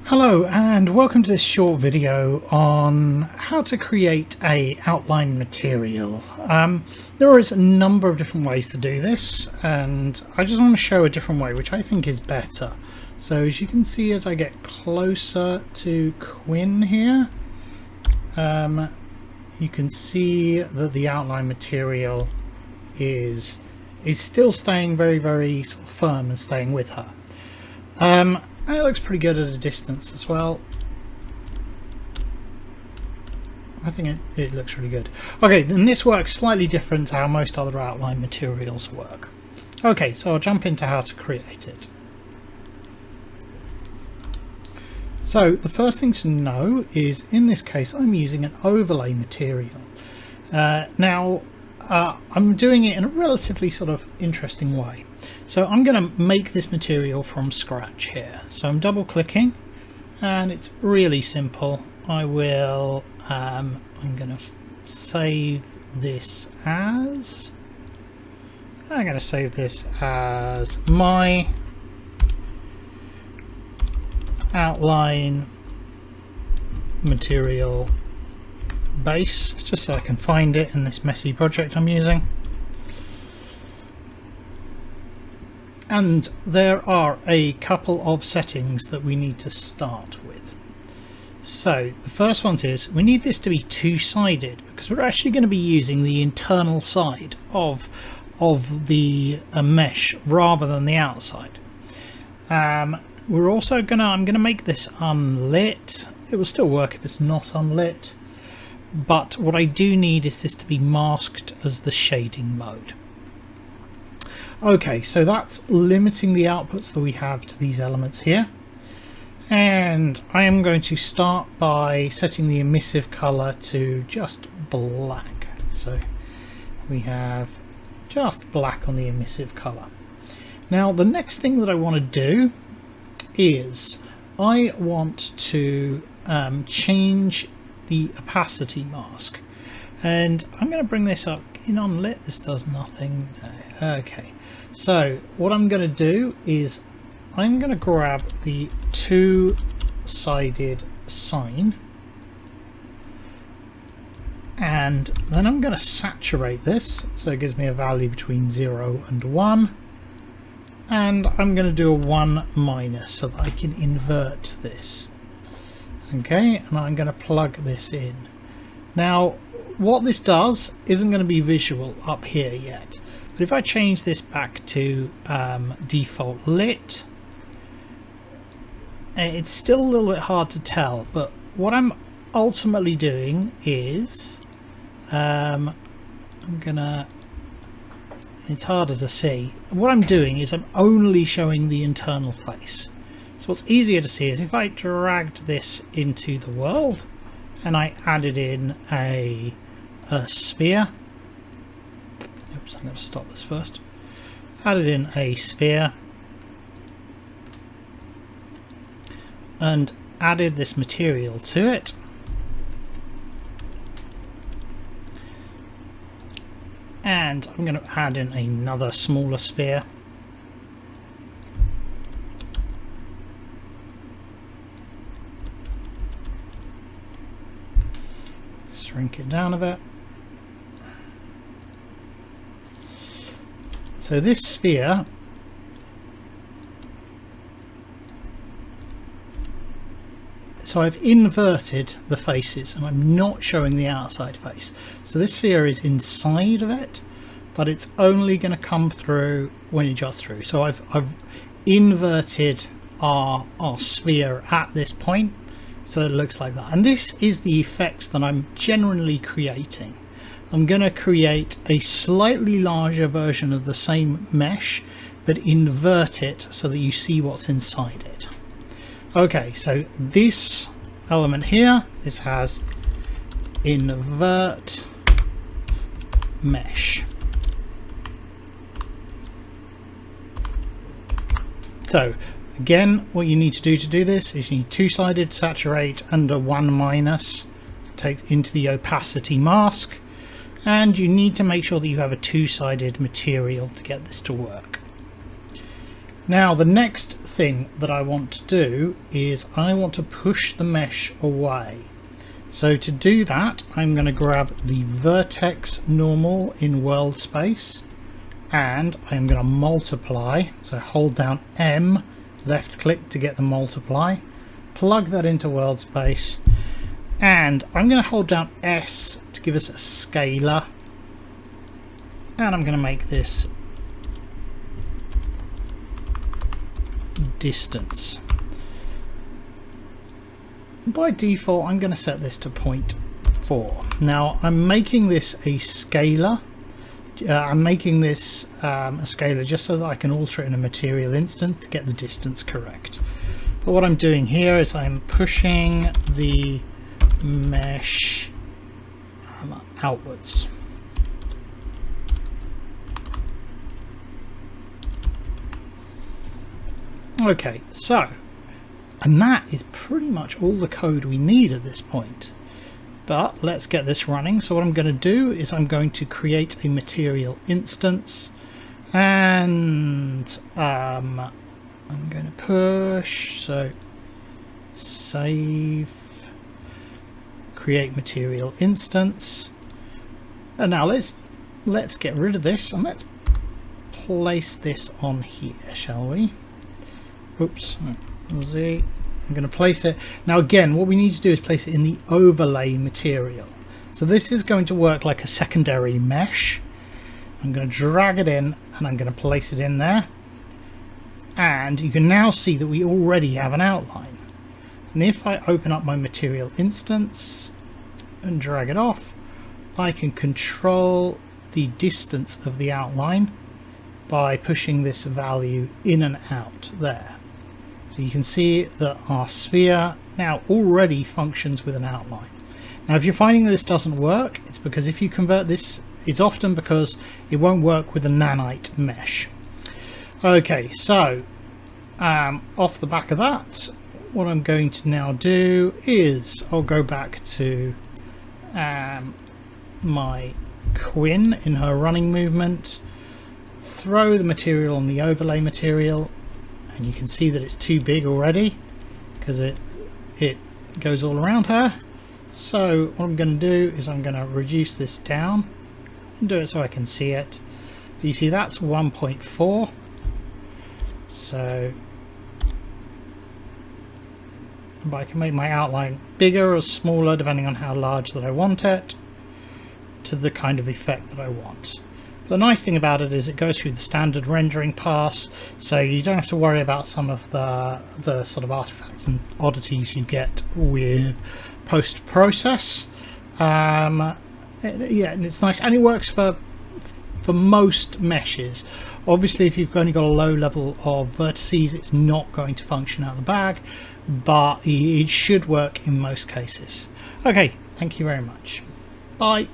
Hello and welcome to this short video on how to create a outline material. There is a number of different ways to do this, and I just want to show a different way which I think is better. So as you can see, as I get closer to Quinn here, you can see that the outline material is still staying very sort of firm and staying with her. And it looks pretty good at a distance as well. I think it looks really good. Okay, then this works slightly different to how most other outline materials work. Okay, so I'll jump into how to create it. So the first thing to know is, in this case, I'm using an overlay material. Now, I'm doing it in a relatively sort of interesting way. So I'm going to make this material from scratch here. So I'm double clicking and it's really simple. I'm going to save this as my outline material base, just so I can find it in this messy project I'm using. And there are a couple of settings that we need to start with. So the first one is we need this to be two-sided, because we're actually going to be using the internal side of the mesh rather than the outside. We're also I'm going to make this unlit. It will still work if it's not unlit, but what I do need is this to be masked as the shading mode. Okay, so that's limiting the outputs that we have to these elements here, and I am going to start by setting the emissive color to just black. So we have just black on the emissive color. Now the next thing that I want to do is I want to change the opacity mask, and I'm going to bring this up in unlit. This does nothing. Okay, so what I'm going to do is I'm going to grab the two-sided sign, and then I'm going to saturate this so it gives me a value between 0 and 1, and I'm going to do a 1- so that I can invert this. Okay, and I'm going to plug this in. Now what this does isn't going to be visual up here yet, but if I change this back to default lit, it's still a little bit hard to tell, but what I'm ultimately doing is it's harder to see. What I'm doing is I'm only showing the internal face. So what's easier to see is if I dragged this into the world and I added in a sphere. Oops, I'm going to stop this first. Added in a sphere and added this material to it. And I'm going to add in another smaller sphere. Shrink it down a bit. So this sphere I've inverted the faces and I'm not showing the outside face. So this sphere is inside of it, but it's only going to come through when it jots through. So I've inverted our sphere at this point, so it looks like that. And this is the effect that I'm generally creating. I'm going to create a slightly larger version of the same mesh, but invert it so that you see what's inside it. Okay, so this element here, this has invert mesh. So again, what you need to do this is you need two-sided saturate and a 1- take into the opacity mask, and you need to make sure that you have a two-sided material to get this to work. Now the next thing that I want to do is I want to push the mesh away. So to do that, I'm going to grab the vertex normal in world space, and I'm going to multiply. So hold down M, left click to get the multiply, plug that into world space, and I'm going to hold down S to give us a scalar, and I'm going to make this distance. By default, I'm going to set this to 0.4. Now I'm making this a scalar. I'm making this a scalar just so that I can alter it in a material instance to get the distance correct. But what I'm doing here is I'm pushing the mesh outwards. Okay, so, and that is pretty much all the code we need at this point. But let's get this running. So what I'm going to do is I'm going to create a material instance, and I'm going to push, so save, create material instance, and now let's get rid of this and let's place this on here, shall we? Oops, Z. I'm going to place it. Now again, what we need to do is place it in the overlay material. So this is going to work like a secondary mesh. I'm going to drag it in and I'm going to place it in there. And you can now see that we already have an outline. And if I open up my material instance and drag it off, I can control the distance of the outline by pushing this value in and out there. So you can see that our sphere now already functions with an outline. Now if you're finding that this doesn't work, it's because if you convert this, it's often because it won't work with a nanite mesh. Okay, so off the back of that, what I'm going to now do is I'll go back to my Quinn in her running movement, throw the material on the overlay material, and you can see that it's too big already because it goes all around her. So what I'm going to do is I'm going to reduce this down and do it so I can see it. You see that's 1.4. So but I can make my outline bigger or smaller depending on how large that I want it, to the kind of effect that I want. The nice thing about it is it goes through the standard rendering pass, so you don't have to worry about some of the sort of artifacts and oddities you get with post-process. Yeah, and it's nice, and it works for most meshes. Obviously, if you've only got a low level of vertices, it's not going to function out of the bag, but it should work in most cases. Okay, thank you very much. Bye.